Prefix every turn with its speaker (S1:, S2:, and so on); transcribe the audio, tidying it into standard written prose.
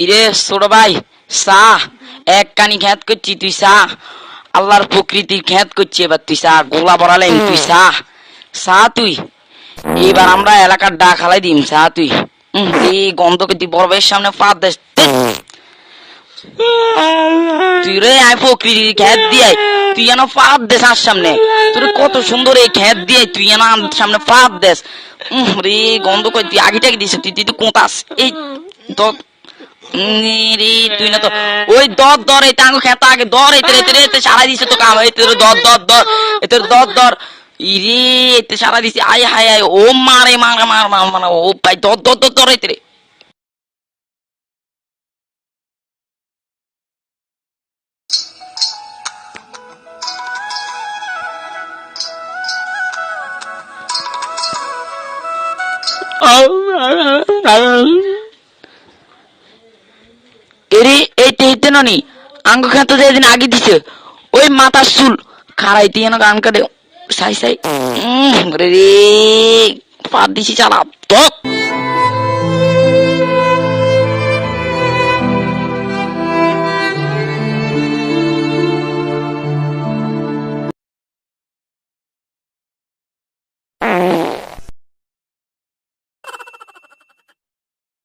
S1: ইরে ছোট ভাই চা এক কানি খেত করছি তুই চা আল্লাহর প্রকৃতির খেত করছি এবার তুই চা গোলা বড়ালেন তুই চা চা তুই এবার আমরা এলাকার ডাক হালাই দিম চা তুই এই গন্ধকে তুই বড় ভাইয়ের সামনে ফাঁদ দেস তুই রে আয় প্রকৃতির খেত দিয়ে তুই যেন ফাঁদ দেস আর সামনে তোর কত সুন্দর এই খেত দিয়ে তুই যেন সামনে ফাঁদ দেস রে গন্ধ করে তুই আগে টাকে দিস তুই তুই কোঁতাস এই রে তুই না তো ওই দর এই টাঙ্গো খেতা আগে দর এতে সারা দিছে তো কাম এই তোর দর এতে দর ইরে এতে সারা দিছে আয় হায় আয় ও মারে মার ও ভাই দর এতে রে এরে এইতে ননি আঙ্গ খেত যেদিন আগে দিছে ওই মাথার চুল খাড়াইতে যেন গান কাটে সাই রে পা দিছি চালা তো